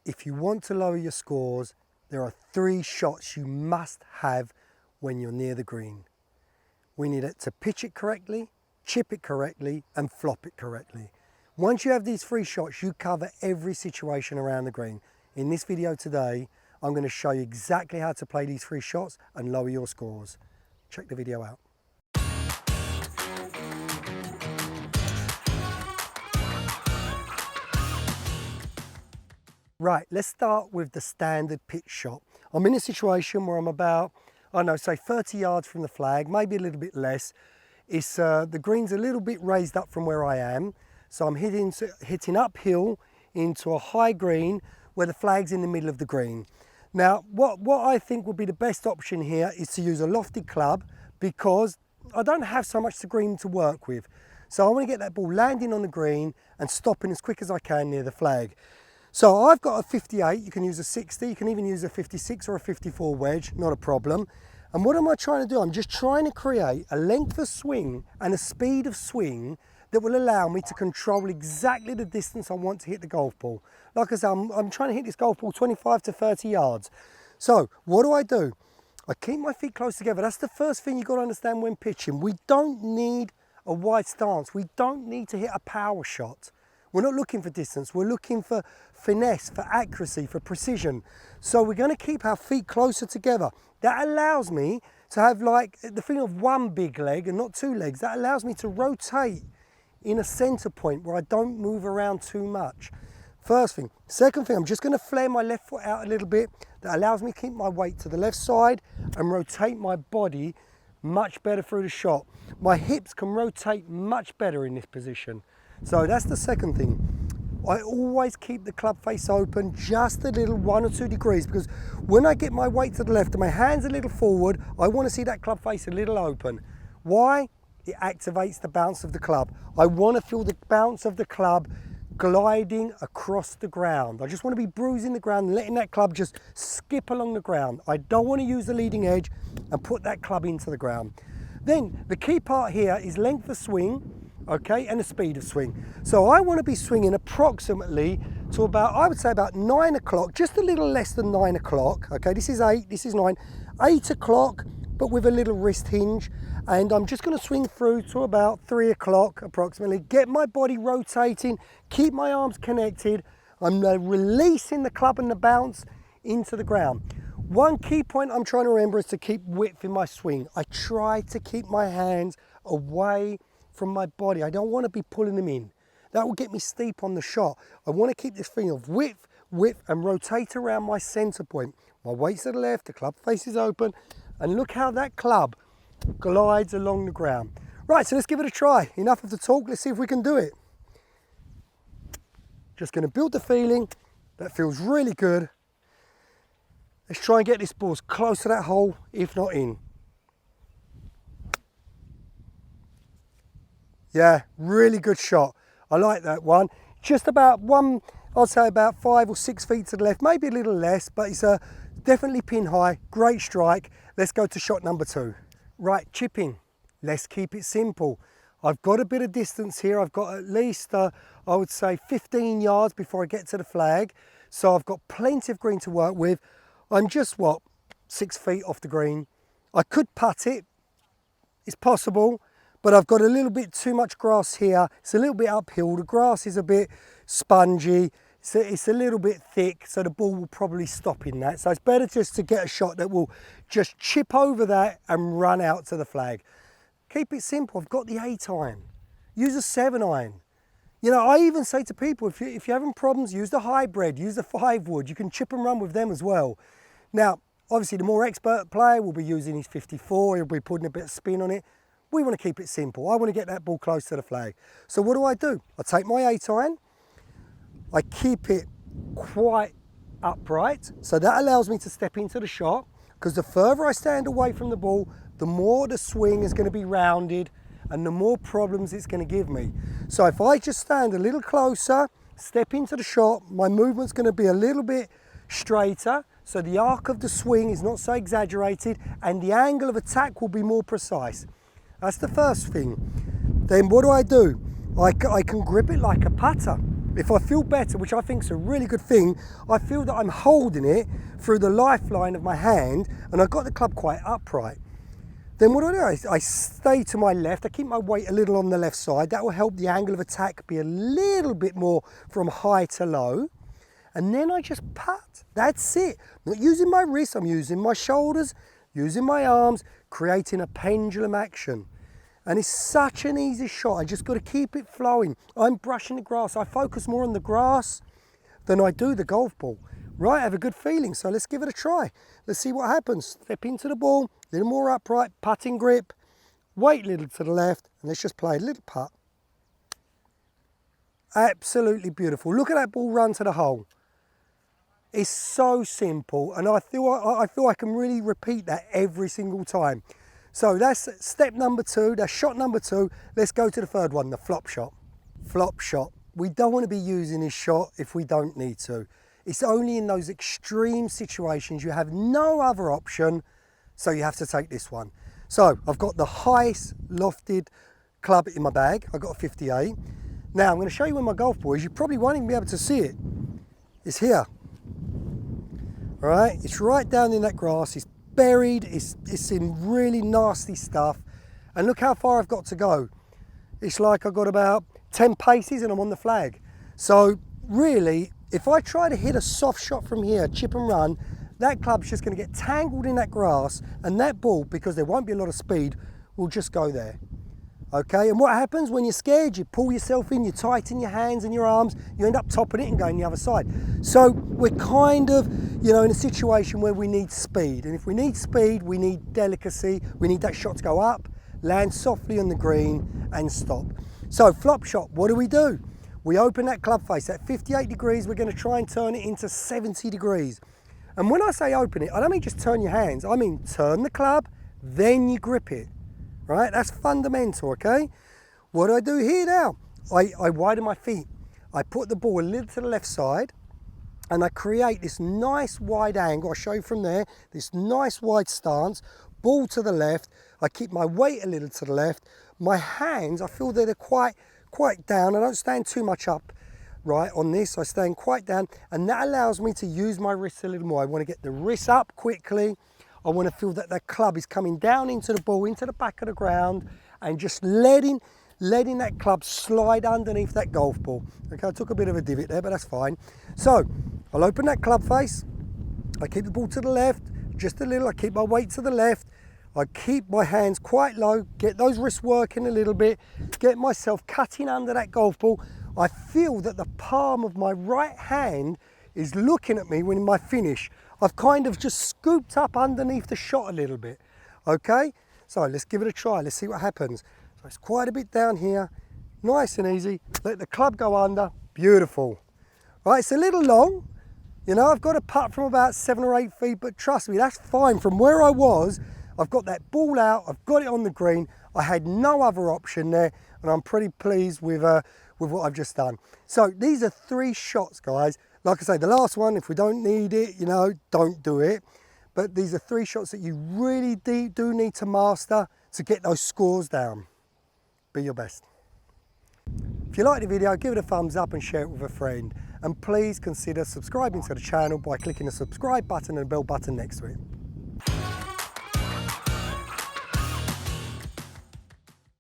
if you want to lower your scores, there are 3 shots you must have when you're near the green. We need it to pitch it correctly, chip it correctly, and flop it correctly. Once you have these 3 shots, you cover every situation around the green. In this video today, I'm going to show you exactly how to play these 3 shots and lower your scores. Check the video out. Right, let's start with the standard pitch shot. I'm in a situation where I'm about, I don't know, say 30 yards from the flag, maybe a little bit less. It's the green's a little bit raised up from where I am, so I'm hitting uphill into a high green where the flag's in the middle of the green. Now, what I think would be the best option here is to use a lofted club because I don't have so much the green to work with. So I want to get that ball landing on the green and stopping as quick as I can near the flag. So I've got a 58, you can use a 60, you can even use a 56 or a 54 wedge, not a problem. And what am I trying to do? I'm just trying to create a length of swing and a speed of swing that will allow me to control exactly the distance I want to hit the golf ball. Like I said, I'm trying to hit this golf ball 25 to 30 yards. So what do? I keep my feet close together. That's the first thing you've got to understand when pitching. We don't need a wide stance. We don't need to hit a power shot. We're not looking for distance, we're looking for finesse, for accuracy, for precision. So we're going to keep our feet closer together. That allows me to have like the feeling of one big leg and not 2 legs. That allows me to rotate in a center point where I don't move around too much. First thing. Second thing, I'm just going to flare my left foot out a little bit. That allows me to keep my weight to the left side and rotate my body much better through the shot. My hips can rotate much better in this position. So that's the second thing. I always keep the club face open just a little, 1 or 2 degrees, because when I get my weight to the left and my hands a little forward, I want to see that club face a little open. Why? It activates the bounce of the club. I want to feel the bounce of the club gliding across the ground. I just want to be bruising the ground and letting that club just skip along the ground. I don't want to use the leading edge and put that club into the ground. Then the key part here is length of swing, okay, and the speed of swing. So I want to be swinging approximately to about, I would say about 9 o'clock, just a little less than 9 o'clock, okay, this is 8, this is 9, 8 o'clock, but with a little wrist hinge, and I'm just going to swing through to about 3 o'clock approximately, get my body rotating, keep my arms connected, I'm releasing the club and the bounce into the ground. One key point I'm trying to remember is to keep width in my swing. I try to keep my hands away from my body. I don't want to be pulling them in. That will get me steep on the shot. I want to keep this feeling of width, and rotate around my center point. My weight's to the left, the club face is open, and look how that club glides along the ground. Right, so let's give it a try. Enough of the talk, let's see if we can do it. Just going to build the feeling. That feels really good. Let's try and get this ball as close to that hole, if not in. Yeah, really good shot. I like that one. Just about I'd say about 5 or 6 feet to the left, maybe a little less, but it's definitely pin high, great strike. Let's go to shot number 2. Right, chipping. Let's keep it simple. I've got a bit of distance here. I've got at least, I would say 15 yards before I get to the flag. So I've got plenty of green to work with. I'm just, 6 feet off the green. I could putt it, it's possible, but I've got a little bit too much grass here. It's a little bit uphill. The grass is a bit spongy. It's a little bit thick, so the ball will probably stop in that. So it's better just to get a shot that will just chip over that and run out to the flag. Keep it simple. I've got the 8 iron. Use a 7 iron. You know, I even say to people, if you're having problems, use the hybrid, use the 5 wood. You can chip and run with them as well. Now, obviously, the more expert player will be using his 54. He'll be putting a bit of spin on it. We want to keep it simple. I want to get that ball close to the flag. So what do? I take my 8 iron. I keep it quite upright. So that allows me to step into the shot, because the further I stand away from the ball, the more the swing is going to be rounded and the more problems it's going to give me. So if I just stand a little closer, step into the shot, my movement's going to be a little bit straighter, so the arc of the swing is not so exaggerated and the angle of attack will be more precise. That's the first thing. Then what do? I can grip it like a putter. if I feel better, which I think is a really good thing, I feel that I'm holding it through the lifeline of my hand and I've got the club quite upright. Then what do? I stay to my left, I keep my weight a little on the left side. That will help the angle of attack be a little bit more from high to low. And then I just putt. That's it. I'm not using my wrist, I'm using my shoulders, using my arms, creating a pendulum action. And it's such an easy shot. I just got to keep it flowing. I'm brushing the grass. I focus more on the grass than I do the golf ball. Right, I have a good feeling, so let's give it a try. Let's see what happens. Step into the ball, a little more upright, putting grip, weight a little to the left, and let's just play a little putt. Absolutely beautiful. Look at that ball run to the hole. It's so simple, and I feel I can really repeat that every single time. So that's step number 2, that's shot number 2. Let's go to the third one, the flop shot. Flop shot. We don't want to be using this shot if we don't need to. It's only in those extreme situations you have no other option, so you have to take this one. So I've got the highest lofted club in my bag. I've got a 58. Now I'm going to show you where my golf ball is. You probably won't even be able to see it. It's here. All right, it's right down in that grass. It's buried, it's in really nasty stuff. And look how far I've got to go. It's like I've got about 10 paces and I'm on the flag. So really, if I try to hit a soft shot from here, chip and run, that club's just going to get tangled in that grass, and that ball, because there won't be a lot of speed, will just go there. Okay, and what happens when you're scared? You pull yourself in, you tighten your hands and your arms, you end up topping it and going the other side. So we're kind of, you know, in a situation where we need speed. And if we need speed, we need delicacy. We need that shot to go up, land softly on the green and stop. So flop shot, what do? We open that club face at 58 degrees. We're going to try and turn it into 70 degrees. And when I say open it, I don't mean just turn your hands. I mean turn the club, then you grip it. Right, that's fundamental, okay? What do I do here now? I widen my feet. I put the ball a little to the left side and I create this nice wide angle. I'll show you from there, this nice wide stance, ball to the left. I keep my weight a little to the left. My hands, I feel that they're quite down. I don't stand too much up, right, on this. I stand quite down, and that allows me to use my wrists a little more. I want to get the wrists up quickly. I want to feel that that club is coming down into the ball, into the back of the ground, and just letting that club slide underneath that golf ball. Okay, I took a bit of a divot there, but that's fine. So I'll open that club face. I keep the ball to the left, just a little. I keep my weight to the left. I keep my hands quite low, get those wrists working a little bit, get myself cutting under that golf ball. I feel that the palm of my right hand is looking at me when my finish. I've kind of just scooped up underneath the shot a little bit, okay? So let's give it a try, let's see what happens. So it's quite a bit down here, nice and easy. Let the club go under, beautiful. Right, it's a little long. You know, I've got a putt from about 7 or 8 feet, but trust me, that's fine. From where I was, I've got that ball out, I've got it on the green. I had no other option there, and I'm pretty pleased with what I've just done. So these are 3 shots, guys. Like I say, the last one, if we don't need it, you know, don't do it. But these are 3 shots that you really do need to master to get those scores down. Be your best. If you like the video, give it a thumbs up and share it with a friend. And please consider subscribing to the channel by clicking the subscribe button and the bell button next to it.